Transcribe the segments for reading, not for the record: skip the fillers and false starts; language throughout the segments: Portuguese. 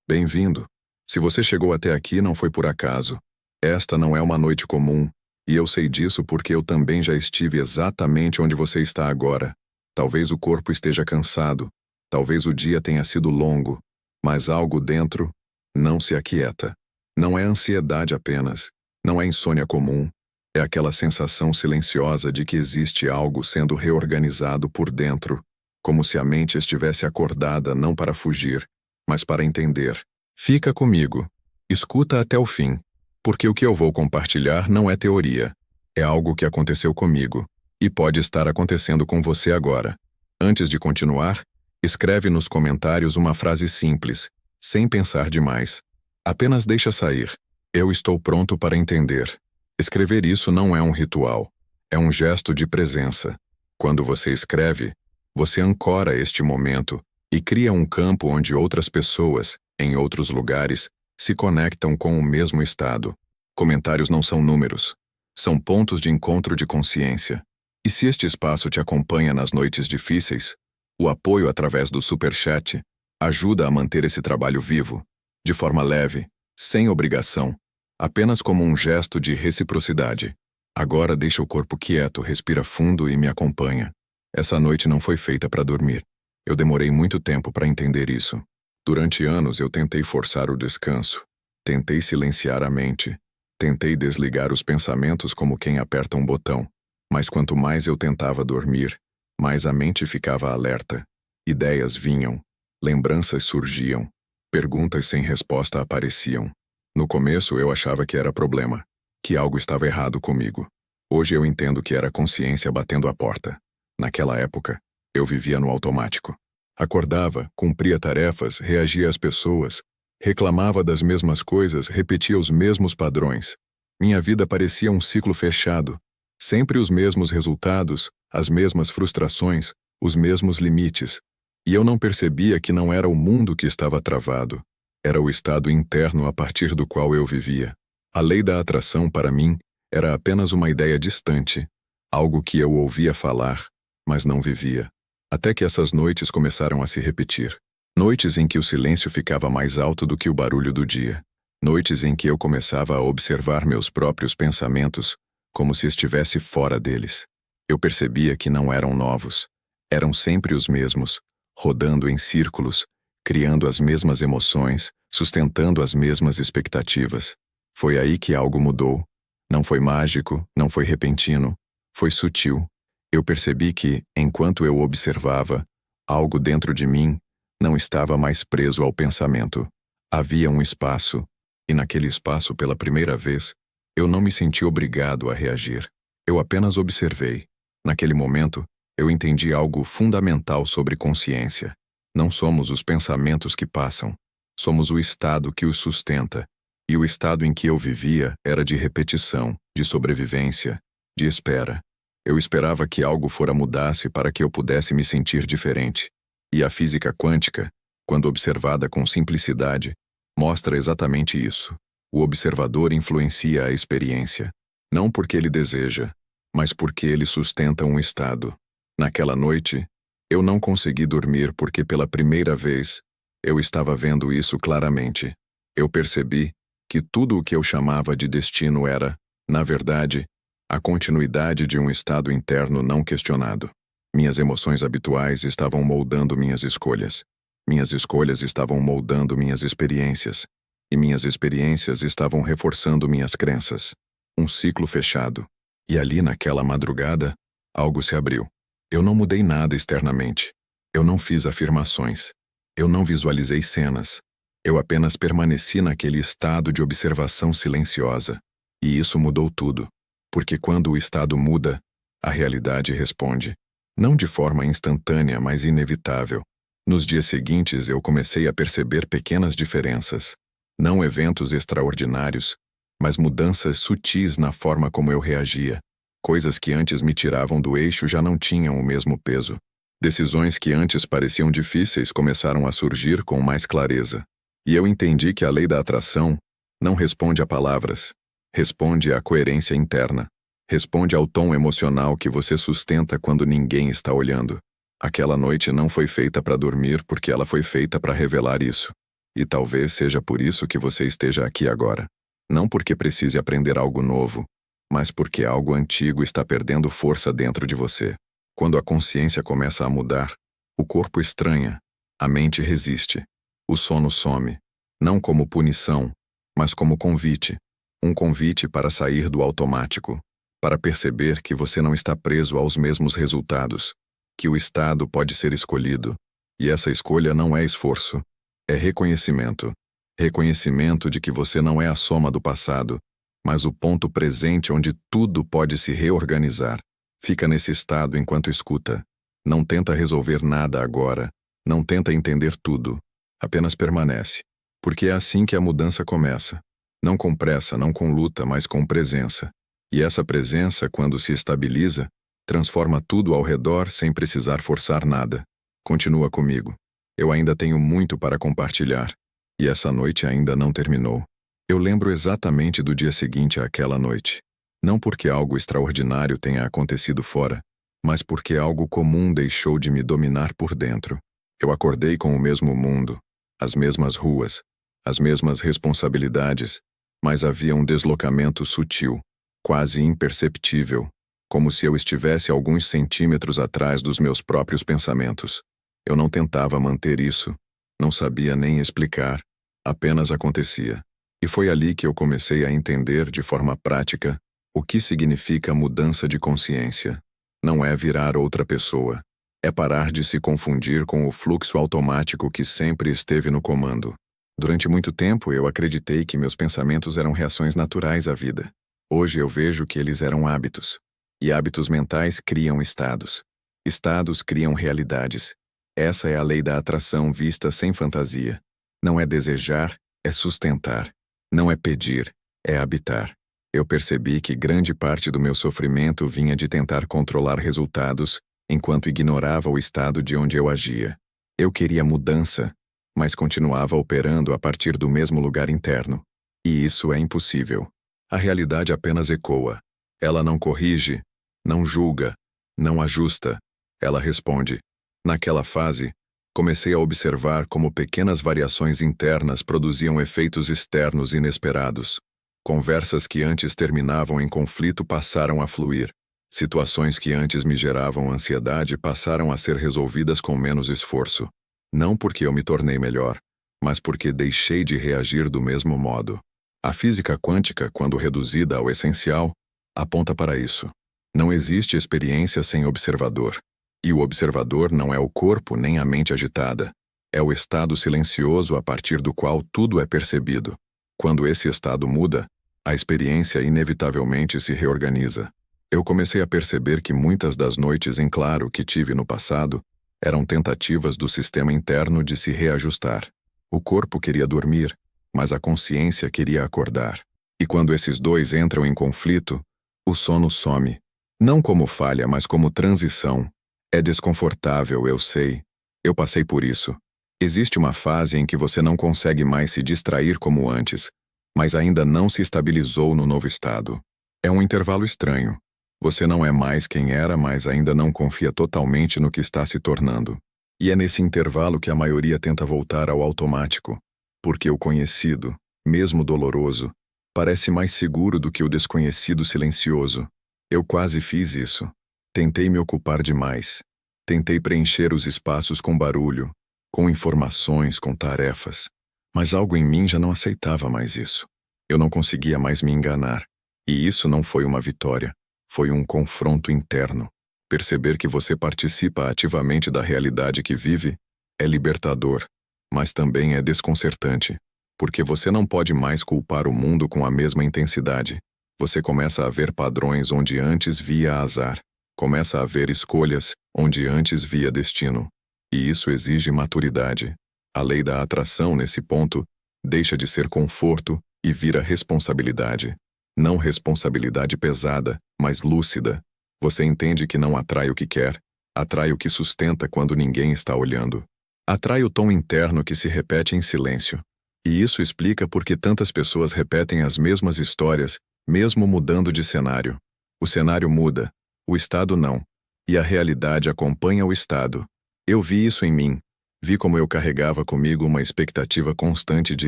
Bem-vindo. Se você chegou até aqui, não foi por acaso. Esta não é uma noite comum, e eu sei disso porque eu também já estive exatamente onde você está agora. Talvez o corpo esteja cansado, talvez o dia tenha sido longo, mas algo dentro não se aquieta. Não é ansiedade apenas, não é insônia comum, é aquela sensação silenciosa de que existe algo sendo reorganizado por dentro, como se a mente estivesse acordada não para fugir, mas para entender. Fica comigo. Escuta até o fim, porque o que eu vou compartilhar não é teoria. É algo que aconteceu comigo, e pode estar acontecendo com você agora. Antes de continuar, escreve nos comentários uma frase simples, sem pensar demais. Apenas deixa sair. Eu estou pronto para entender. Escrever isso não é um ritual. É um gesto de presença. Quando você escreve, você ancora este momento e cria um campo onde outras pessoas, em outros lugares, se conectam com o mesmo estado. Comentários não são números. São pontos de encontro de consciência. E se este espaço te acompanha nas noites difíceis, o apoio através do Superchat ajuda a manter esse trabalho vivo, de forma leve, sem obrigação, apenas como um gesto de reciprocidade. Agora deixa o corpo quieto, respira fundo e me acompanha. Essa noite não foi feita para dormir. Eu demorei muito tempo para entender isso. Durante anos eu tentei forçar o descanso. Tentei silenciar a mente. Tentei desligar os pensamentos como quem aperta um botão. Mas quanto mais eu tentava dormir, mais a mente ficava alerta. Ideias vinham. Lembranças surgiam. Perguntas sem resposta apareciam. No começo eu achava que era problema, que algo estava errado comigo. Hoje eu entendo que era a consciência batendo a porta. Naquela época, eu vivia no automático. Acordava, cumpria tarefas, reagia às pessoas, reclamava das mesmas coisas, repetia os mesmos padrões. Minha vida parecia um ciclo fechado. Sempre os mesmos resultados, as mesmas frustrações, os mesmos limites. E eu não percebia que não era o mundo que estava travado. Era o estado interno a partir do qual eu vivia. A lei da atração, para mim, era apenas uma ideia distante, algo que eu ouvia falar, mas não vivia. Até que essas noites começaram a se repetir. Noites em que o silêncio ficava mais alto do que o barulho do dia. Noites em que eu começava a observar meus próprios pensamentos, como se estivesse fora deles. Eu percebia que não eram novos. Eram sempre os mesmos, rodando em círculos, criando as mesmas emoções, sustentando as mesmas expectativas. Foi aí que algo mudou. Não foi mágico, não foi repentino, foi sutil. Eu percebi que, enquanto eu observava, algo dentro de mim não estava mais preso ao pensamento. Havia um espaço, e naquele espaço, pela primeira vez, eu não me senti obrigado a reagir. Eu apenas observei. Naquele momento, eu entendi algo fundamental sobre consciência. Não somos os pensamentos que passam, somos o estado que os sustenta. E o estado em que eu vivia era de repetição, de sobrevivência, de espera. Eu esperava que algo fora mudasse para que eu pudesse me sentir diferente. E a física quântica, quando observada com simplicidade, mostra exatamente isso. O observador influencia a experiência, não porque ele deseja, mas porque ele sustenta um estado. Naquela noite, eu não consegui dormir porque pela primeira vez, eu estava vendo isso claramente. Eu percebi que tudo o que eu chamava de destino era, na verdade, a continuidade de um estado interno não questionado. Minhas emoções habituais estavam moldando minhas escolhas. Minhas escolhas estavam moldando minhas experiências. E minhas experiências estavam reforçando minhas crenças. Um ciclo fechado. E ali naquela madrugada, algo se abriu. Eu não mudei nada externamente. Eu não fiz afirmações. Eu não visualizei cenas. Eu apenas permaneci naquele estado de observação silenciosa. E isso mudou tudo. Porque quando o estado muda, a realidade responde. Não de forma instantânea, mas inevitável. Nos dias seguintes eu comecei a perceber pequenas diferenças. Não eventos extraordinários, mas mudanças sutis na forma como eu reagia. Coisas que antes me tiravam do eixo já não tinham o mesmo peso. Decisões que antes pareciam difíceis começaram a surgir com mais clareza. E eu entendi que a lei da atração não responde a palavras. Responde à coerência interna. Responde ao tom emocional que você sustenta quando ninguém está olhando. Aquela noite não foi feita para dormir porque ela foi feita para revelar isso. E talvez seja por isso que você esteja aqui agora. Não porque precise aprender algo novo, mas porque algo antigo está perdendo força dentro de você. Quando a consciência começa a mudar, o corpo estranha, a mente resiste, o sono some, não como punição, mas como convite. Um convite para sair do automático, para perceber que você não está preso aos mesmos resultados, que o estado pode ser escolhido, e essa escolha não é esforço, é reconhecimento. Reconhecimento de que você não é a soma do passado, mas o ponto presente onde tudo pode se reorganizar. Fica nesse estado enquanto escuta. Não tenta resolver nada agora, não tenta entender tudo, apenas permanece. Porque é assim que a mudança começa. Não com pressa, não com luta, mas com presença. E essa presença, quando se estabiliza, transforma tudo ao redor sem precisar forçar nada. Continua comigo. Eu ainda tenho muito para compartilhar. E essa noite ainda não terminou. Eu lembro exatamente do dia seguinte àquela noite. Não porque algo extraordinário tenha acontecido fora, mas porque algo comum deixou de me dominar por dentro. Eu acordei com o mesmo mundo, as mesmas ruas, as mesmas responsabilidades, mas havia um deslocamento sutil, quase imperceptível, como se eu estivesse alguns centímetros atrás dos meus próprios pensamentos. Eu não tentava manter isso, não sabia nem explicar, apenas acontecia. E foi ali que eu comecei a entender de forma prática o que significa mudança de consciência. Não é virar outra pessoa, é parar de se confundir com o fluxo automático que sempre esteve no comando. Durante muito tempo eu acreditei que meus pensamentos eram reações naturais à vida. Hoje eu vejo que eles eram hábitos. E hábitos mentais criam estados. Estados criam realidades. Essa é a lei da atração vista sem fantasia. Não é desejar, é sustentar. Não é pedir, é habitar. Eu percebi que grande parte do meu sofrimento vinha de tentar controlar resultados, enquanto ignorava o estado de onde eu agia. Eu queria mudança, mas continuava operando a partir do mesmo lugar interno. E isso é impossível. A realidade apenas ecoa. Ela não corrige, não julga, não ajusta. Ela responde. Naquela fase, comecei a observar como pequenas variações internas produziam efeitos externos inesperados. Conversas que antes terminavam em conflito passaram a fluir. Situações que antes me geravam ansiedade passaram a ser resolvidas com menos esforço. Não porque eu me tornei melhor, mas porque deixei de reagir do mesmo modo. A física quântica, quando reduzida ao essencial, aponta para isso. Não existe experiência sem observador. E o observador não é o corpo nem a mente agitada. É o estado silencioso a partir do qual tudo é percebido. Quando esse estado muda, a experiência inevitavelmente se reorganiza. Eu comecei a perceber que muitas das noites em claro que tive no passado eram tentativas do sistema interno de se reajustar. O corpo queria dormir, mas a consciência queria acordar. E quando esses dois entram em conflito, o sono some. Não como falha, mas como transição. É desconfortável, eu sei. Eu passei por isso. Existe uma fase em que você não consegue mais se distrair como antes, mas ainda não se estabilizou no novo estado. É um intervalo estranho. Você não é mais quem era, mas ainda não confia totalmente no que está se tornando. E é nesse intervalo que a maioria tenta voltar ao automático, porque o conhecido, mesmo doloroso, parece mais seguro do que o desconhecido silencioso. Eu quase fiz isso. Tentei me ocupar demais. Tentei preencher os espaços com barulho, com informações, com tarefas. Mas algo em mim já não aceitava mais isso. Eu não conseguia mais me enganar. E isso não foi uma vitória. Foi um confronto interno. Perceber que você participa ativamente da realidade que vive é libertador, mas também é desconcertante, porque você não pode mais culpar o mundo com a mesma intensidade. Você começa a ver padrões onde antes via azar. Começa a ver escolhas onde antes via destino. E isso exige maturidade. A lei da atração, nesse ponto, deixa de ser conforto e vira responsabilidade. Não responsabilidade pesada, mas lúcida. Você entende que não atrai o que quer, atrai o que sustenta quando ninguém está olhando. Atrai o tom interno que se repete em silêncio. E isso explica por que tantas pessoas repetem as mesmas histórias, mesmo mudando de cenário. O cenário muda, o estado não. E a realidade acompanha o estado. Eu vi isso em mim. Vi como eu carregava comigo uma expectativa constante de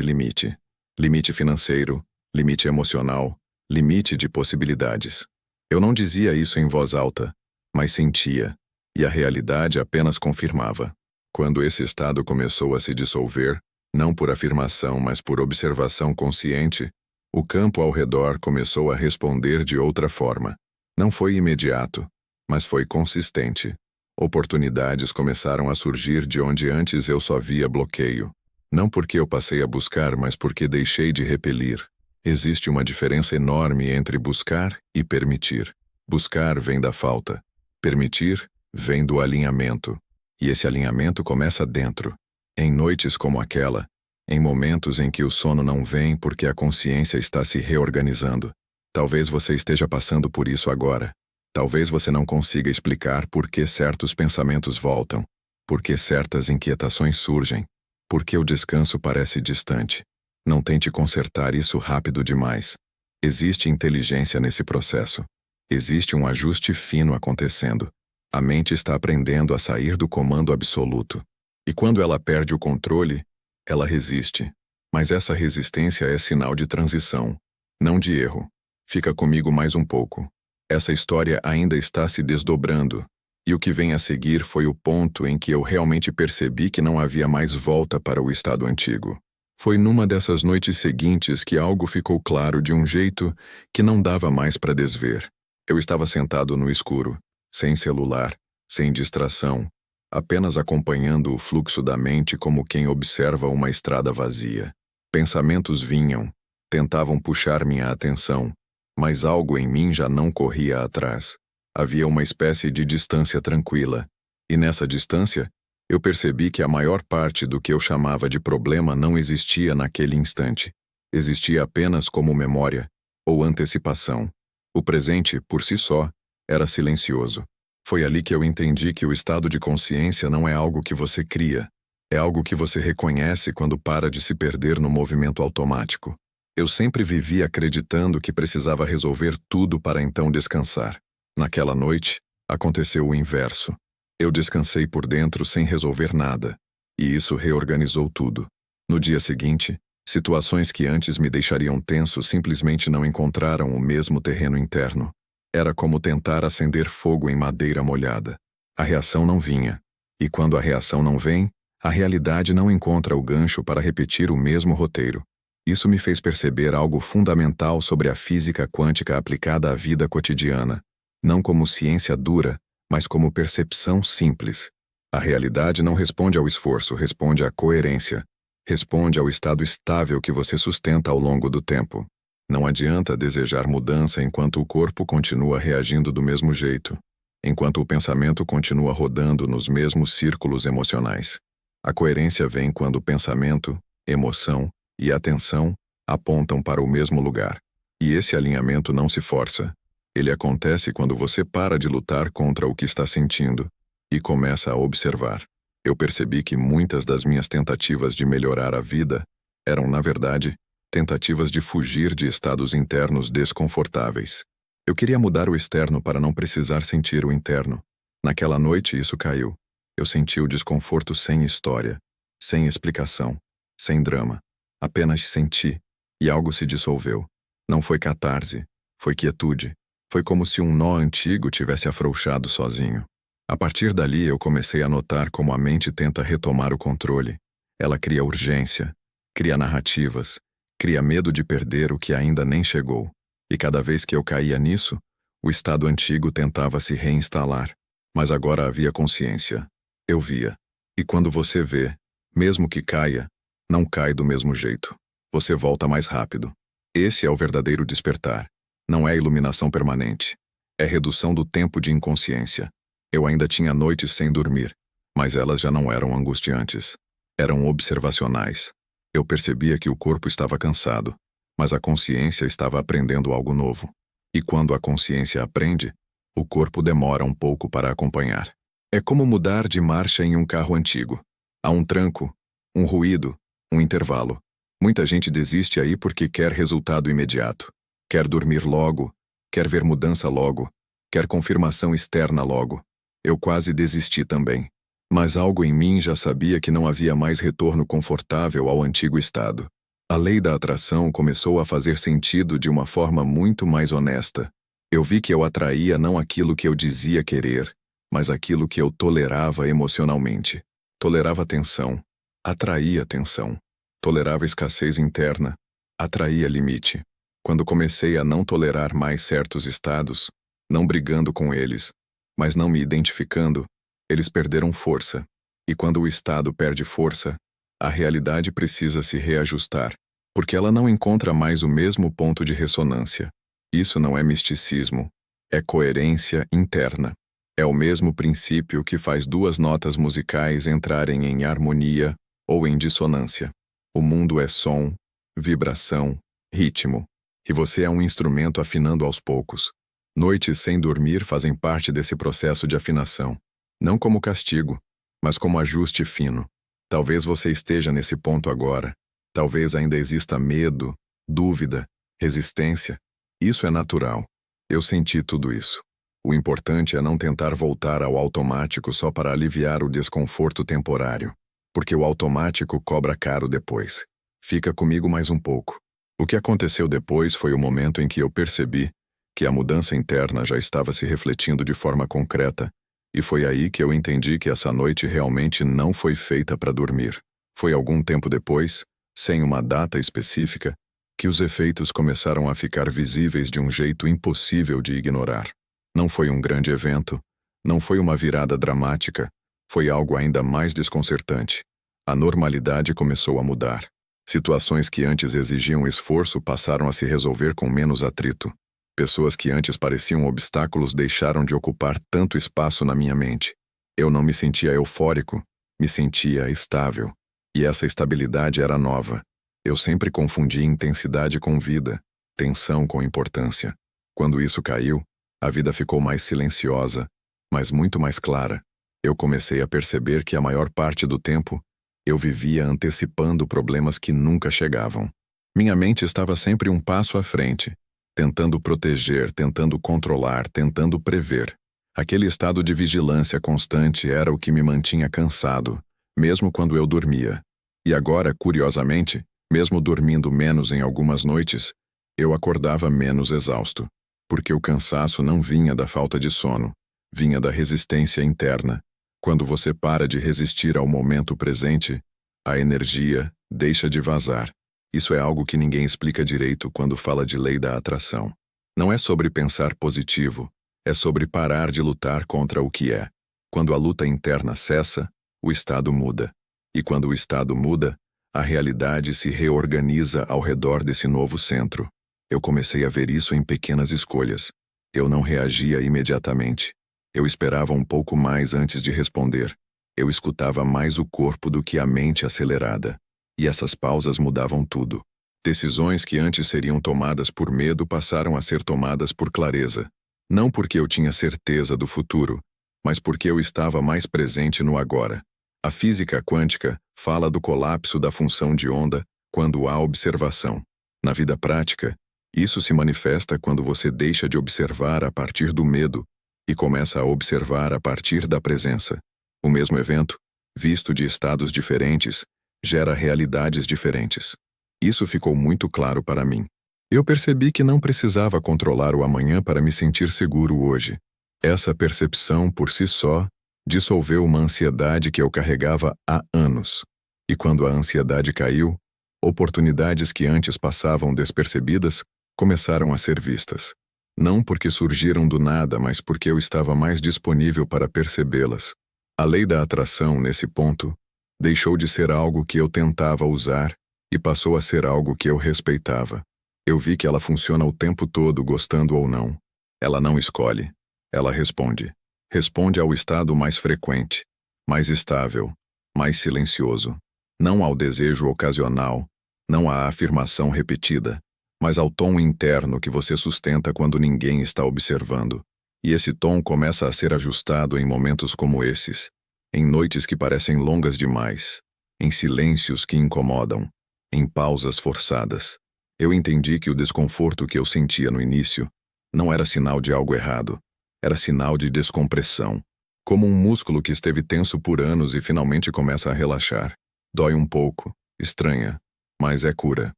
limite. Limite financeiro, limite emocional, limite de possibilidades. Eu não dizia isso em voz alta, mas sentia, e a realidade apenas confirmava. Quando esse estado começou a se dissolver, não por afirmação, mas por observação consciente, o campo ao redor começou a responder de outra forma. Não foi imediato, mas foi consistente. Oportunidades começaram a surgir de onde antes eu só via bloqueio. Não porque eu passei a buscar, mas porque deixei de repelir. Existe uma diferença enorme entre buscar e permitir. Buscar vem da falta. Permitir vem do alinhamento. E esse alinhamento começa dentro. Em noites como aquela, em momentos em que o sono não vem porque a consciência está se reorganizando. Talvez você esteja passando por isso agora. Talvez você não consiga explicar por que certos pensamentos voltam, por que certas inquietações surgem, por que o descanso parece distante. Não tente consertar isso rápido demais. Existe inteligência nesse processo. Existe um ajuste fino acontecendo. A mente está aprendendo a sair do comando absoluto. E quando ela perde o controle, ela resiste. Mas essa resistência é sinal de transição, não de erro. Fica comigo mais um pouco. Essa história ainda está se desdobrando, e o que vem a seguir foi o ponto em que eu realmente percebi que não havia mais volta para o estado antigo. Foi numa dessas noites seguintes que algo ficou claro de um jeito que não dava mais para desver. Eu estava sentado no escuro, sem celular, sem distração, apenas acompanhando o fluxo da mente como quem observa uma estrada vazia. Pensamentos vinham, tentavam puxar minha atenção, mas algo em mim já não corria atrás. Havia uma espécie de distância tranquila, e nessa distância, eu percebi que a maior parte do que eu chamava de problema não existia naquele instante. Existia apenas como memória, ou antecipação. O presente, por si só, era silencioso. Foi ali que eu entendi que o estado de consciência não é algo que você cria, é algo que você reconhece quando para de se perder no movimento automático. Eu sempre vivi acreditando que precisava resolver tudo para então descansar. Naquela noite, aconteceu o inverso. Eu descansei por dentro sem resolver nada, e isso reorganizou tudo. No dia seguinte, situações que antes me deixariam tenso simplesmente não encontraram o mesmo terreno interno. Era como tentar acender fogo em madeira molhada. A reação não vinha, e quando a reação não vem, a realidade não encontra o gancho para repetir o mesmo roteiro. Isso me fez perceber algo fundamental sobre a física quântica aplicada à vida cotidiana, não como ciência dura, mas como percepção simples. A realidade não responde ao esforço, responde à coerência, responde ao estado estável que você sustenta ao longo do tempo. Não adianta desejar mudança enquanto o corpo continua reagindo do mesmo jeito, enquanto o pensamento continua rodando nos mesmos círculos emocionais. A coerência vem quando o pensamento, emoção e atenção apontam para o mesmo lugar. E esse alinhamento não se força. Ele acontece quando você para de lutar contra o que está sentindo e começa a observar. Eu percebi que muitas das minhas tentativas de melhorar a vida eram, na verdade, tentativas de fugir de estados internos desconfortáveis. Eu queria mudar o externo para não precisar sentir o interno. Naquela noite isso caiu. Eu senti o desconforto sem história, sem explicação, sem drama. Apenas senti, e algo se dissolveu. Não foi catarse, foi quietude. Foi como se um nó antigo tivesse afrouxado sozinho. A partir dali eu comecei a notar como a mente tenta retomar o controle. Ela cria urgência, cria narrativas, cria medo de perder o que ainda nem chegou. E cada vez que eu caía nisso, o estado antigo tentava se reinstalar. Mas agora havia consciência. Eu via. E quando você vê, mesmo que caia, não cai do mesmo jeito. Você volta mais rápido. Esse é o verdadeiro despertar. Não é iluminação permanente. É redução do tempo de inconsciência. Eu ainda tinha noites sem dormir, mas elas já não eram angustiantes. Eram observacionais. Eu percebia que o corpo estava cansado, mas a consciência estava aprendendo algo novo. E quando a consciência aprende, o corpo demora um pouco para acompanhar. É como mudar de marcha em um carro antigo. Há um tranco, um ruído, um intervalo. Muita gente desiste aí porque quer resultado imediato. Quer dormir logo, quer ver mudança logo, quer confirmação externa logo. Eu quase desisti também. Mas algo em mim já sabia que não havia mais retorno confortável ao antigo estado. A lei da atração começou a fazer sentido de uma forma muito mais honesta. Eu vi que eu atraía não aquilo que eu dizia querer, mas aquilo que eu tolerava emocionalmente. Tolerava tensão, atraía tensão. Tolerava escassez interna, atraía limite. Quando comecei a não tolerar mais certos estados, não brigando com eles, mas não me identificando, eles perderam força. E quando o estado perde força, a realidade precisa se reajustar, porque ela não encontra mais o mesmo ponto de ressonância. Isso não é misticismo, é coerência interna. É o mesmo princípio que faz duas notas musicais entrarem em harmonia ou em dissonância. O mundo é som, vibração, ritmo. E você é um instrumento afinando aos poucos. Noites sem dormir fazem parte desse processo de afinação. Não como castigo, mas como ajuste fino. Talvez você esteja nesse ponto agora. Talvez ainda exista medo, dúvida, resistência. Isso é natural. Eu senti tudo isso. O importante é não tentar voltar ao automático só para aliviar o desconforto temporário, porque o automático cobra caro depois. Fica comigo mais um pouco. O que aconteceu depois foi o momento em que eu percebi que a mudança interna já estava se refletindo de forma concreta, e foi aí que eu entendi que essa noite realmente não foi feita para dormir. Foi algum tempo depois, sem uma data específica, que os efeitos começaram a ficar visíveis de um jeito impossível de ignorar. Não foi um grande evento, não foi uma virada dramática, foi algo ainda mais desconcertante. A normalidade começou a mudar. Situações que antes exigiam esforço passaram a se resolver com menos atrito. Pessoas que antes pareciam obstáculos deixaram de ocupar tanto espaço na minha mente. Eu não me sentia eufórico, me sentia estável. E essa estabilidade era nova. Eu sempre confundi intensidade com vida, tensão com importância. Quando isso caiu, a vida ficou mais silenciosa, mas muito mais clara. Eu comecei a perceber que a maior parte do tempo, eu vivia antecipando problemas que nunca chegavam. Minha mente estava sempre um passo à frente, tentando proteger, tentando controlar, tentando prever. Aquele estado de vigilância constante era o que me mantinha cansado, mesmo quando eu dormia. E agora, curiosamente, mesmo dormindo menos em algumas noites, eu acordava menos exausto, porque o cansaço não vinha da falta de sono, vinha da resistência interna. Quando você para de resistir ao momento presente, a energia deixa de vazar. Isso é algo que ninguém explica direito quando fala de lei da atração. Não é sobre pensar positivo, é sobre parar de lutar contra o que é. Quando a luta interna cessa, o estado muda. E quando o estado muda, a realidade se reorganiza ao redor desse novo centro. Eu comecei a ver isso em pequenas escolhas. Eu não reagia imediatamente. Eu esperava um pouco mais antes de responder. Eu escutava mais o corpo do que a mente acelerada. E essas pausas mudavam tudo. Decisões que antes seriam tomadas por medo passaram a ser tomadas por clareza. Não porque eu tinha certeza do futuro, mas porque eu estava mais presente no agora. A física quântica fala do colapso da função de onda quando há observação. Na vida prática, isso se manifesta quando você deixa de observar a partir do medo e começa a observar a partir da presença. O mesmo evento, visto de estados diferentes, gera realidades diferentes. Isso ficou muito claro para mim. Eu percebi que não precisava controlar o amanhã para me sentir seguro hoje. Essa percepção, por si só, dissolveu uma ansiedade que eu carregava há anos. E quando a ansiedade caiu, oportunidades que antes passavam despercebidas começaram a ser vistas. Não porque surgiram do nada, mas porque eu estava mais disponível para percebê-las. A lei da atração, nesse ponto, deixou de ser algo que eu tentava usar e passou a ser algo que eu respeitava. Eu vi que ela funciona o tempo todo, gostando ou não. Ela não escolhe, ela responde. Responde ao estado mais frequente, mais estável, mais silencioso. Não ao desejo ocasional, não à afirmação repetida, mas ao tom interno que você sustenta quando ninguém está observando. E esse tom começa a ser ajustado em momentos como esses, em noites que parecem longas demais, em silêncios que incomodam, em pausas forçadas. Eu entendi que o desconforto que eu sentia no início não era sinal de algo errado, era sinal de descompressão. Como um músculo que esteve tenso por anos e finalmente começa a relaxar. Dói um pouco, estranha, mas é cura.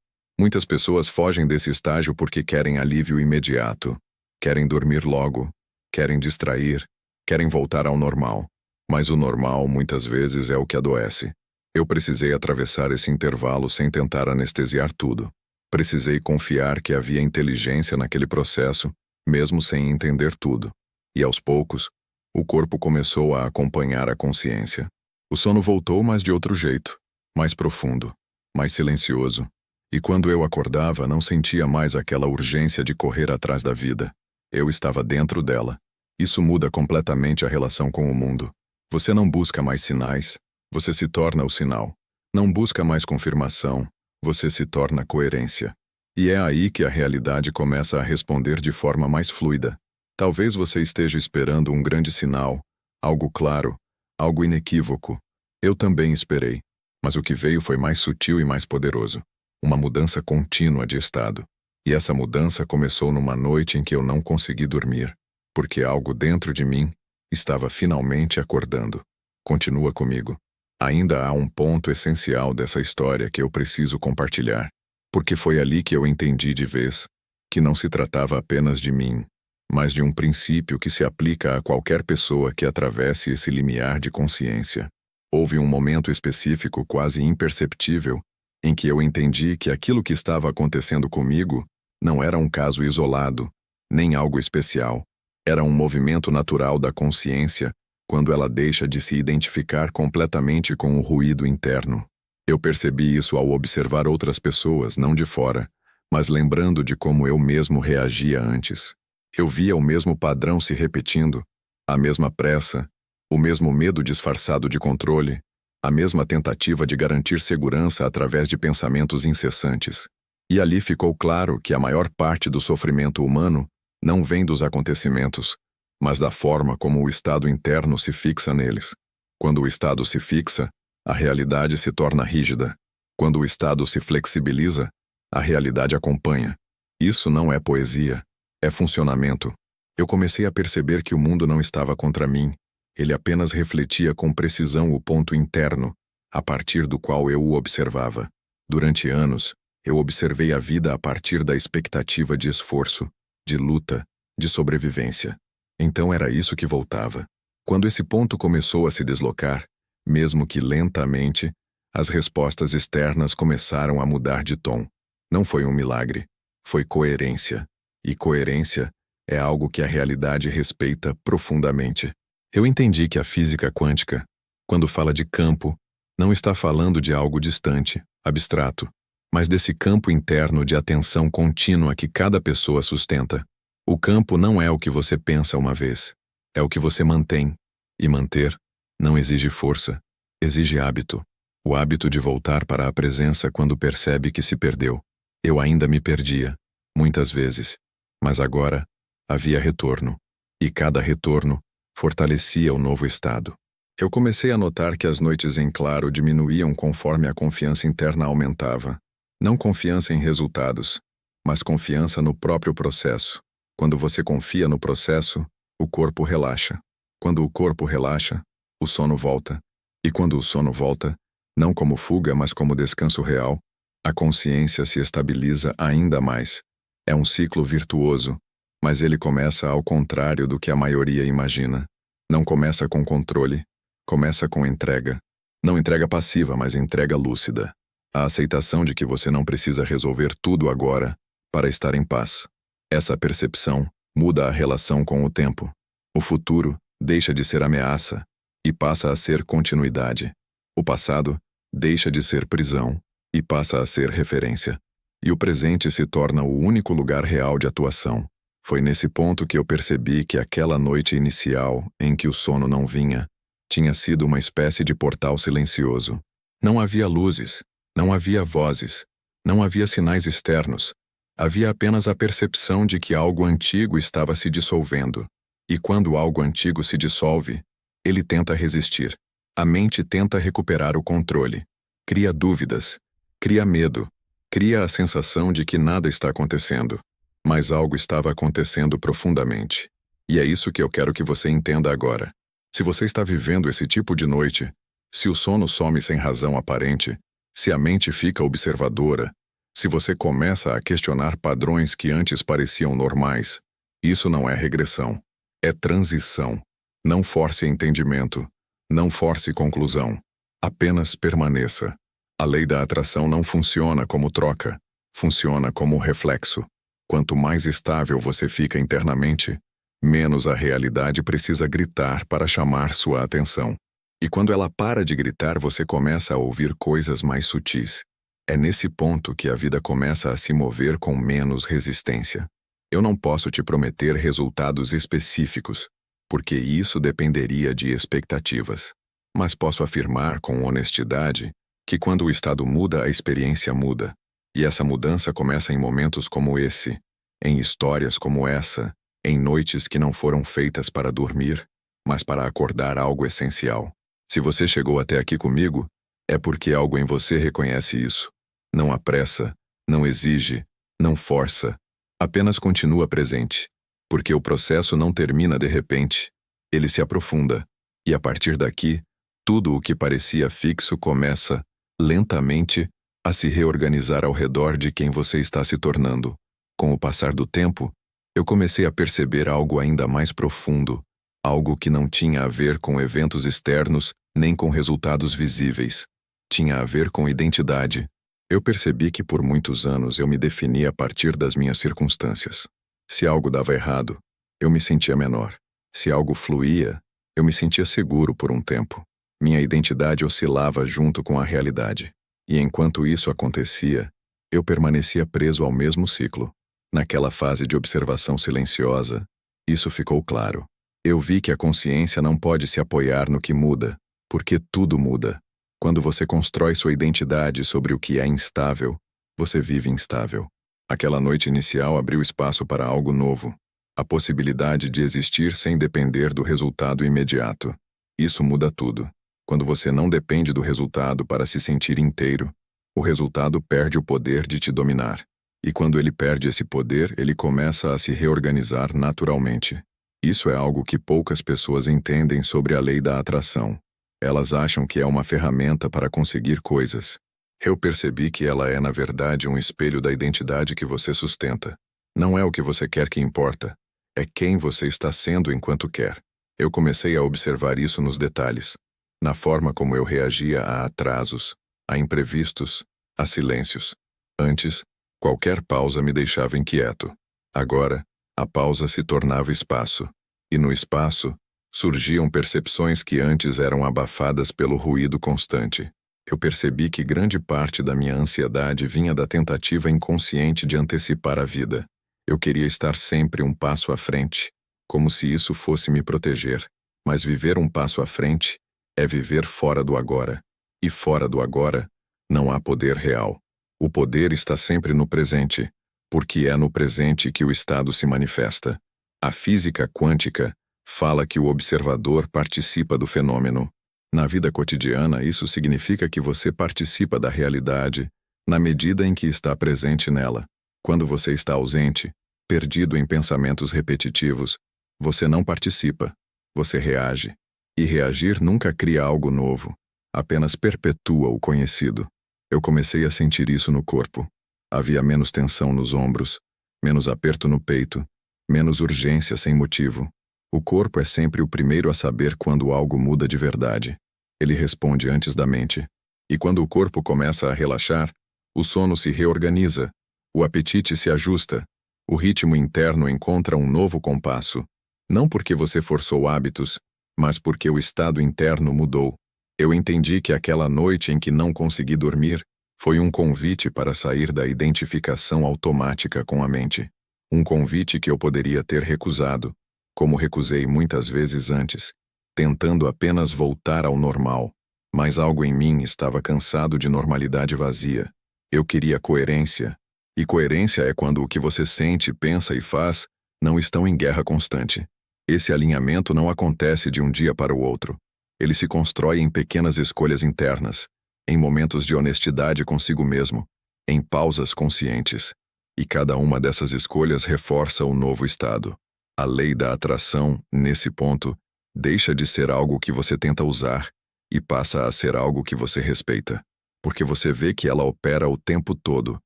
Muitas pessoas fogem desse estágio porque querem alívio imediato. Querem dormir logo, querem distrair, querem voltar ao normal. Mas o normal, muitas vezes, é o que adoece. Eu precisei atravessar esse intervalo sem tentar anestesiar tudo. Precisei confiar que havia inteligência naquele processo, mesmo sem entender tudo. E aos poucos, o corpo começou a acompanhar a consciência. O sono voltou, mas de outro jeito, mais profundo, mais silencioso. E quando eu acordava, não sentia mais aquela urgência de correr atrás da vida. Eu estava dentro dela. Isso muda completamente a relação com o mundo. Você não busca mais sinais, você se torna o sinal. Não busca mais confirmação, você se torna coerência. E é aí que a realidade começa a responder de forma mais fluida. Talvez você esteja esperando um grande sinal, algo claro, algo inequívoco. Eu também esperei. Mas o que veio foi mais sutil e mais poderoso. Uma mudança contínua de estado. E essa mudança começou numa noite em que eu não consegui dormir, porque algo dentro de mim estava finalmente acordando. Continua comigo. Ainda há um ponto essencial dessa história que eu preciso compartilhar, porque foi ali que eu entendi de vez que não se tratava apenas de mim, mas de um princípio que se aplica a qualquer pessoa que atravesse esse limiar de consciência. Houve um momento específico quase imperceptível em que eu entendi que aquilo que estava acontecendo comigo não era um caso isolado, nem algo especial. Era um movimento natural da consciência quando ela deixa de se identificar completamente com o ruído interno. Eu percebi isso ao observar outras pessoas, não de fora, mas lembrando de como eu mesmo reagia antes. Eu via o mesmo padrão se repetindo, a mesma pressa, o mesmo medo disfarçado de controle, a mesma tentativa de garantir segurança através de pensamentos incessantes. E ali ficou claro que a maior parte do sofrimento humano não vem dos acontecimentos, mas da forma como o estado interno se fixa neles. Quando o estado se fixa, a realidade se torna rígida. Quando o estado se flexibiliza, a realidade acompanha. Isso não é poesia, é funcionamento. Eu comecei a perceber que o mundo não estava contra mim, ele apenas refletia com precisão o ponto interno, a partir do qual eu o observava. Durante anos, eu observei a vida a partir da expectativa de esforço, de luta, de sobrevivência. Então era isso que voltava. Quando esse ponto começou a se deslocar, mesmo que lentamente, as respostas externas começaram a mudar de tom. Não foi um milagre, foi coerência. E coerência é algo que a realidade respeita profundamente. Eu entendi que a física quântica, quando fala de campo, não está falando de algo distante, abstrato, mas desse campo interno de atenção contínua que cada pessoa sustenta. O campo não é o que você pensa uma vez, é o que você mantém. E manter não exige força, exige hábito. O hábito de voltar para a presença quando percebe que se perdeu. Eu ainda me perdia, muitas vezes, mas agora havia retorno, e cada retorno fortalecia o novo estado. Eu comecei a notar que as noites em claro diminuíam conforme a confiança interna aumentava. Não confiança em resultados, mas confiança no próprio processo. Quando você confia no processo, o corpo relaxa. Quando o corpo relaxa, o sono volta. E quando o sono volta, não como fuga, mas como descanso real, a consciência se estabiliza ainda mais. É um ciclo virtuoso, mas ele começa ao contrário do que a maioria imagina. Não começa com controle, começa com entrega. Não entrega passiva, mas entrega lúcida. A aceitação de que você não precisa resolver tudo agora para estar em paz. Essa percepção muda a relação com o tempo. O futuro deixa de ser ameaça e passa a ser continuidade. O passado deixa de ser prisão e passa a ser referência. E o presente se torna o único lugar real de atuação. Foi nesse ponto que eu percebi que aquela noite inicial, em que o sono não vinha, tinha sido uma espécie de portal silencioso. Não havia luzes, não havia vozes, não havia sinais externos. Havia apenas a percepção de que algo antigo estava se dissolvendo. E quando algo antigo se dissolve, ele tenta resistir. A mente tenta recuperar o controle. Cria dúvidas, cria medo, cria a sensação de que nada está acontecendo. Mas algo estava acontecendo profundamente. E é isso que eu quero que você entenda agora. Se você está vivendo esse tipo de noite, se o sono some sem razão aparente, se a mente fica observadora, se você começa a questionar padrões que antes pareciam normais, isso não é regressão, é transição. Não force entendimento, não force conclusão, apenas permaneça. A lei da atração não funciona como troca, funciona como reflexo. Quanto mais estável você fica internamente, menos a realidade precisa gritar para chamar sua atenção. E quando ela para de gritar, você começa a ouvir coisas mais sutis. É nesse ponto que a vida começa a se mover com menos resistência. Eu não posso te prometer resultados específicos, porque isso dependeria de expectativas. Mas posso afirmar com honestidade que quando o estado muda, a experiência muda. E essa mudança começa em momentos como esse, em histórias como essa, em noites que não foram feitas para dormir, mas para acordar algo essencial. Se você chegou até aqui comigo, é porque algo em você reconhece isso. Não apressa, não exige, não força, apenas continua presente. Porque o processo não termina de repente, ele se aprofunda. E a partir daqui, tudo o que parecia fixo começa, lentamente, a se reorganizar ao redor de quem você está se tornando. Com o passar do tempo, eu comecei a perceber algo ainda mais profundo, algo que não tinha a ver com eventos externos nem com resultados visíveis. Tinha a ver com identidade. Eu percebi que por muitos anos eu me definia a partir das minhas circunstâncias. Se algo dava errado, eu me sentia menor. Se algo fluía, eu me sentia seguro por um tempo. Minha identidade oscilava junto com a realidade. E enquanto isso acontecia, eu permanecia preso ao mesmo ciclo. Naquela fase de observação silenciosa, isso ficou claro. Eu vi que a consciência não pode se apoiar no que muda, porque tudo muda. Quando você constrói sua identidade sobre o que é instável, você vive instável. Aquela noite inicial abriu espaço para algo novo, a possibilidade de existir sem depender do resultado imediato. Isso muda tudo. Quando você não depende do resultado para se sentir inteiro, o resultado perde o poder de te dominar. E quando ele perde esse poder, ele começa a se reorganizar naturalmente. Isso é algo que poucas pessoas entendem sobre a lei da atração. Elas acham que é uma ferramenta para conseguir coisas. Eu percebi que ela é, na verdade, um espelho da identidade que você sustenta. Não é o que você quer que importa, é quem você está sendo enquanto quer. Eu comecei a observar isso nos detalhes, na forma como eu reagia a atrasos, a imprevistos, a silêncios. Antes, qualquer pausa me deixava inquieto. Agora, a pausa se tornava espaço. E no espaço, surgiam percepções que antes eram abafadas pelo ruído constante. Eu percebi que grande parte da minha ansiedade vinha da tentativa inconsciente de antecipar a vida. Eu queria estar sempre um passo à frente, como se isso fosse me proteger. Mas viver um passo à frente é viver fora do agora. E fora do agora, não há poder real. O poder está sempre no presente, porque é no presente que o estado se manifesta. A física quântica fala que o observador participa do fenômeno. Na vida cotidiana, isso significa que você participa da realidade na medida em que está presente nela. Quando você está ausente, perdido em pensamentos repetitivos, você não participa, você reage. E reagir nunca cria algo novo, apenas perpetua o conhecido. Eu comecei a sentir isso no corpo. Havia menos tensão nos ombros, menos aperto no peito, menos urgência sem motivo. O corpo é sempre o primeiro a saber quando algo muda de verdade. Ele responde antes da mente. E quando o corpo começa a relaxar, o sono se reorganiza, o apetite se ajusta, o ritmo interno encontra um novo compasso. Não porque você forçou hábitos, mas porque o estado interno mudou. Eu entendi que aquela noite em que não consegui dormir foi um convite para sair da identificação automática com a mente. Um convite que eu poderia ter recusado, como recusei muitas vezes antes, tentando apenas voltar ao normal. Mas algo em mim estava cansado de normalidade vazia. Eu queria coerência. E coerência é quando o que você sente, pensa e faz não estão em guerra constante. Esse alinhamento não acontece de um dia para o outro. Ele se constrói em pequenas escolhas internas, em momentos de honestidade consigo mesmo, em pausas conscientes. E cada uma dessas escolhas reforça o novo estado. A lei da atração, nesse ponto, deixa de ser algo que você tenta usar e passa a ser algo que você respeita, porque você vê que ela opera o tempo todo,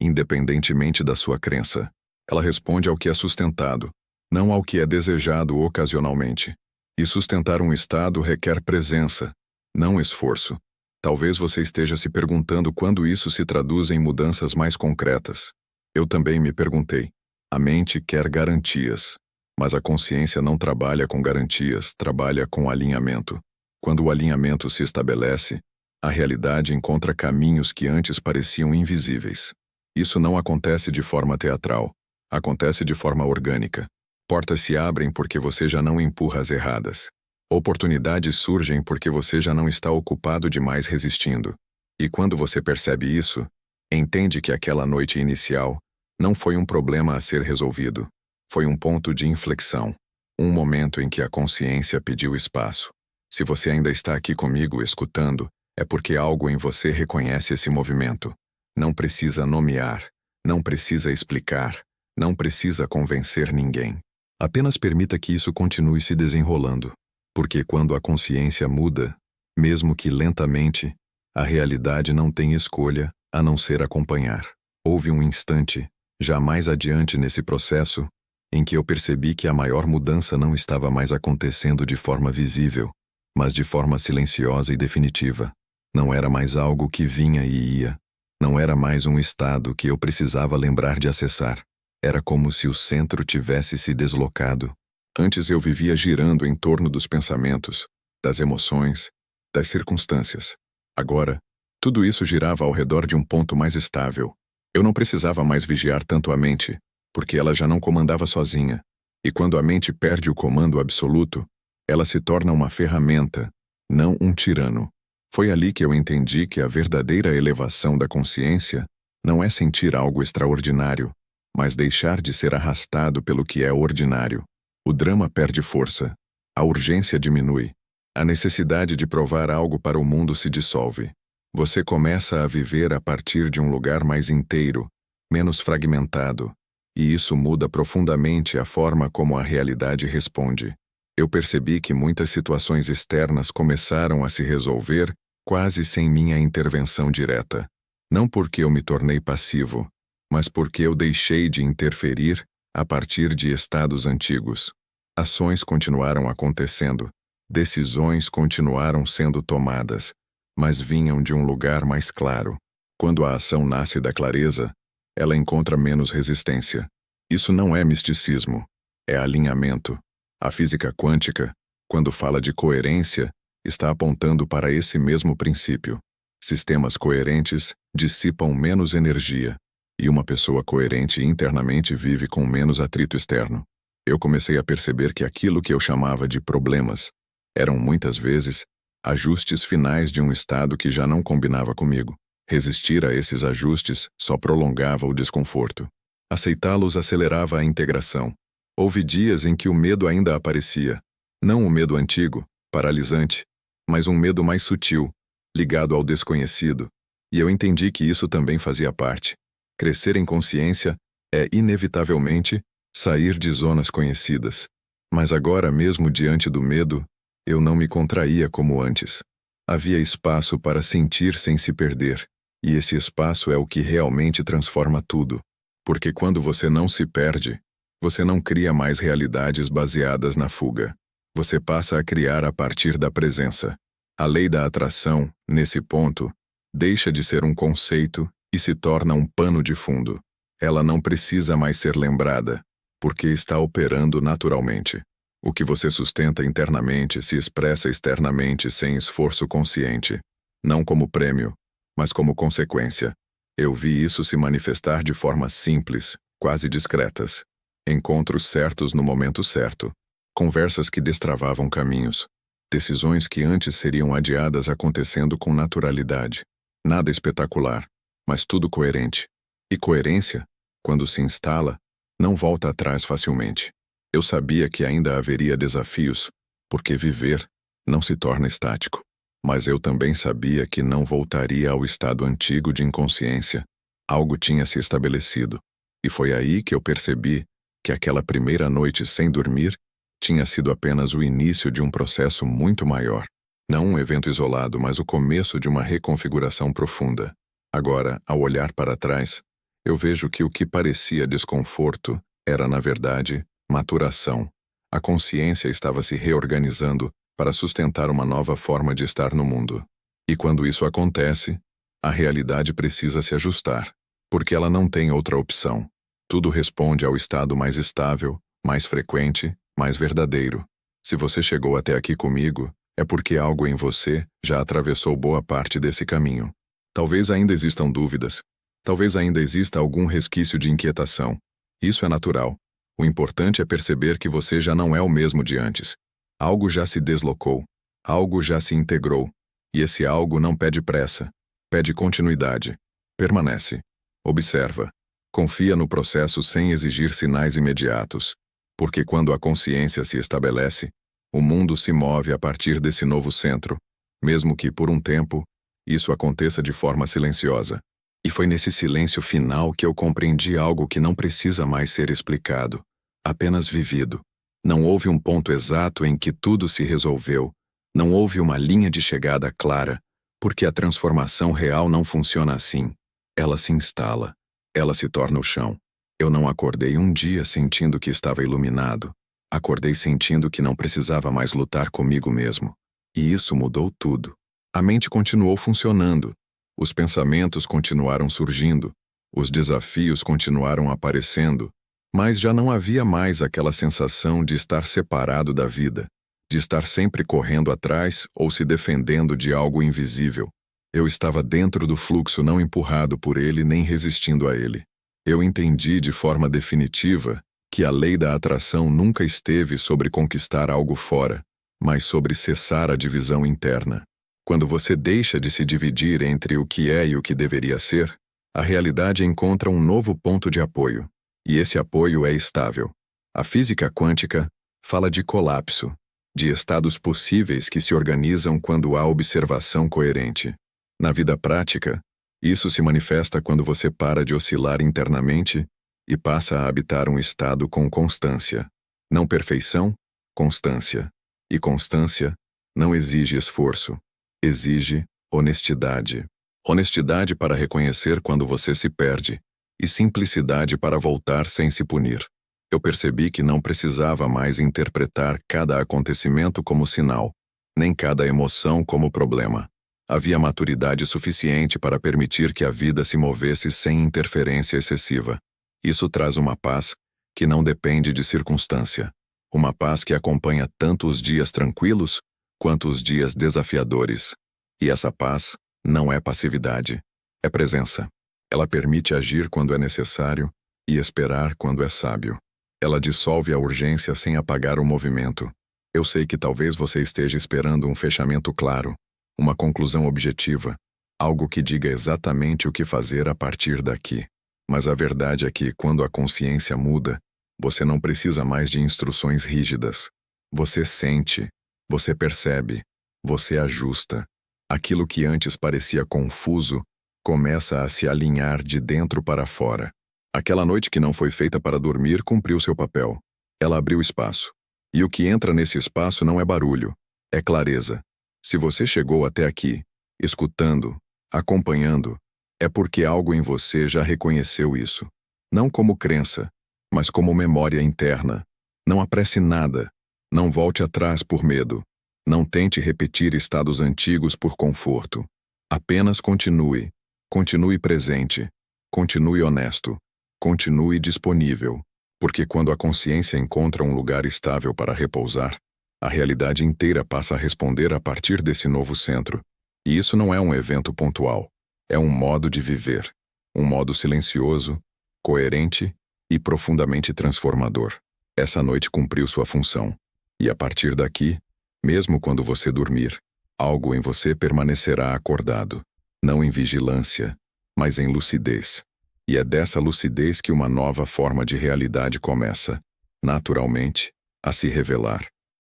independentemente da sua crença. Ela responde ao que é sustentado, não ao que é desejado ocasionalmente. E sustentar um estado requer presença, não esforço. Talvez você esteja se perguntando quando isso se traduz em mudanças mais concretas. Eu também me perguntei. A mente quer garantias, mas a consciência não trabalha com garantias, trabalha com alinhamento. Quando o alinhamento se estabelece, a realidade encontra caminhos que antes pareciam invisíveis. Isso não acontece de forma teatral, acontece de forma orgânica. Portas se abrem porque você já não empurra as erradas. Oportunidades surgem porque você já não está ocupado demais resistindo. E quando você percebe isso, entende que aquela noite inicial não foi um problema a ser resolvido. Foi um ponto de inflexão, um momento em que a consciência pediu espaço. Se você ainda está aqui comigo escutando, é porque algo em você reconhece esse movimento. Não precisa nomear, não precisa explicar, não precisa convencer ninguém. Apenas permita que isso continue se desenrolando, porque quando a consciência muda, mesmo que lentamente, a realidade não tem escolha a não ser acompanhar. Houve um instante, já mais adiante nesse processo, em que eu percebi que a maior mudança não estava mais acontecendo de forma visível, mas de forma silenciosa e definitiva. Não era mais algo que vinha e ia. Não era mais um estado que eu precisava lembrar de acessar. Era como se o centro tivesse se deslocado. Antes eu vivia girando em torno dos pensamentos, das emoções, das circunstâncias. Agora, tudo isso girava ao redor de um ponto mais estável. Eu não precisava mais vigiar tanto a mente, porque ela já não comandava sozinha. E quando a mente perde o comando absoluto, ela se torna uma ferramenta, não um tirano. Foi ali que eu entendi que a verdadeira elevação da consciência não é sentir algo extraordinário, mas deixar de ser arrastado pelo que é ordinário. O drama perde força, a urgência diminui, a necessidade de provar algo para o mundo se dissolve. Você começa a viver a partir de um lugar mais inteiro, menos fragmentado, e isso muda profundamente a forma como a realidade responde. Eu percebi que muitas situações externas começaram a se resolver quase sem minha intervenção direta. Não porque eu me tornei passivo, mas porque eu deixei de interferir a partir de estados antigos. Ações continuaram acontecendo, decisões continuaram sendo tomadas, mas vinham de um lugar mais claro. Quando a ação nasce da clareza, ela encontra menos resistência. Isso não é misticismo, é alinhamento. A física quântica, quando fala de coerência, está apontando para esse mesmo princípio. Sistemas coerentes dissipam menos energia, e uma pessoa coerente internamente vive com menos atrito externo. Eu comecei a perceber que aquilo que eu chamava de problemas eram muitas vezes ajustes finais de um estado que já não combinava comigo. Resistir a esses ajustes só prolongava o desconforto. Aceitá-los acelerava a integração. Houve dias em que o medo ainda aparecia. Não o medo antigo, paralisante, mas um medo mais sutil, ligado ao desconhecido. E eu entendi que isso também fazia parte. Crescer em consciência é, inevitavelmente, sair de zonas conhecidas. Mas agora, mesmo diante do medo, eu não me contraía como antes. Havia espaço para sentir sem se perder. E esse espaço é o que realmente transforma tudo. Porque quando você não se perde, você não cria mais realidades baseadas na fuga. Você passa a criar a partir da presença. A lei da atração, nesse ponto, deixa de ser um conceito e se torna um pano de fundo. Ela não precisa mais ser lembrada, porque está operando naturalmente. O que você sustenta internamente se expressa externamente sem esforço consciente, não como prêmio, mas como consequência. Eu vi isso se manifestar de formas simples, quase discretas. Encontros certos no momento certo, conversas que destravavam caminhos, decisões que antes seriam adiadas acontecendo com naturalidade. Nada espetacular, mas tudo coerente. E coerência, quando se instala, não volta atrás facilmente. Eu sabia que ainda haveria desafios, porque viver não se torna estático. Mas eu também sabia que não voltaria ao estado antigo de inconsciência. Algo tinha se estabelecido. E foi aí que eu percebi que aquela primeira noite sem dormir tinha sido apenas o início de um processo muito maior. Não um evento isolado, mas o começo de uma reconfiguração profunda. Agora, ao olhar para trás, eu vejo que o que parecia desconforto era, na verdade, maturação. A consciência estava se reorganizando para sustentar uma nova forma de estar no mundo. E quando isso acontece, a realidade precisa se ajustar, porque ela não tem outra opção. Tudo responde ao estado mais estável, mais frequente, mais verdadeiro. Se você chegou até aqui comigo, é porque algo em você já atravessou boa parte desse caminho. Talvez ainda existam dúvidas. Talvez ainda exista algum resquício de inquietação. Isso é natural. O importante é perceber que você já não é o mesmo de antes. Algo já se deslocou. Algo já se integrou. E esse algo não pede pressa. Pede continuidade. Permanece. Observa. Confia no processo sem exigir sinais imediatos. Porque quando a consciência se estabelece, o mundo se move a partir desse novo centro, mesmo que, por um tempo, isso aconteça de forma silenciosa. E foi nesse silêncio final que eu compreendi algo que não precisa mais ser explicado, apenas vivido. Não houve um ponto exato em que tudo se resolveu, não houve uma linha de chegada clara, porque a transformação real não funciona assim. Ela se instala, ela se torna o chão. Eu não acordei um dia sentindo que estava iluminado. Acordei sentindo que não precisava mais lutar comigo mesmo. E isso mudou tudo. A mente continuou funcionando. Os pensamentos continuaram surgindo. Os desafios continuaram aparecendo. Mas já não havia mais aquela sensação de estar separado da vida, de estar sempre correndo atrás ou se defendendo de algo invisível. Eu estava dentro do fluxo, não empurrado por ele nem resistindo a ele. Eu entendi de forma definitiva que a lei da atração nunca esteve sobre conquistar algo fora, mas sobre cessar a divisão interna. Quando você deixa de se dividir entre o que é e o que deveria ser, a realidade encontra um novo ponto de apoio, e esse apoio é estável. A física quântica fala de colapso, de estados possíveis que se organizam quando há observação coerente. Na vida prática, isso se manifesta quando você para de oscilar internamente e passa a habitar um estado com constância. Não perfeição, constância. E constância não exige esforço, exige honestidade. Honestidade para reconhecer quando você se perde, e simplicidade para voltar sem se punir. Eu percebi que não precisava mais interpretar cada acontecimento como sinal, nem cada emoção como problema. Havia maturidade suficiente para permitir que a vida se movesse sem interferência excessiva. Isso traz uma paz que não depende de circunstância. Uma paz que acompanha tanto os dias tranquilos quanto os dias desafiadores. E essa paz não é passividade, é presença. Ela permite agir quando é necessário e esperar quando é sábio. Ela dissolve a urgência sem apagar o movimento. Eu sei que talvez você esteja esperando um fechamento claro, uma conclusão objetiva, algo que diga exatamente o que fazer a partir daqui. Mas a verdade é que, quando a consciência muda, você não precisa mais de instruções rígidas. Você sente, você percebe, você ajusta. Aquilo que antes parecia confuso começa a se alinhar de dentro para fora. Aquela noite que não foi feita para dormir cumpriu seu papel. Ela abriu espaço. E o que entra nesse espaço não é barulho, é clareza. Se você chegou até aqui, escutando, acompanhando, é porque algo em você já reconheceu isso. Não como crença, mas como memória interna. Não apresse nada. Não volte atrás por medo. Não tente repetir estados antigos por conforto. Apenas continue. Continue presente. Continue honesto. Continue disponível. Porque quando a consciência encontra um lugar estável para repousar, a realidade inteira passa a responder a partir desse novo centro. E isso não é um evento pontual. É um modo de viver. Um modo silencioso, coerente e profundamente transformador. Essa noite cumpriu sua função. E a partir daqui, mesmo quando você dormir, algo em você permanecerá acordado. Não em vigilância, mas em lucidez. E é dessa lucidez que uma nova forma de realidade começa, naturalmente, a se revelar.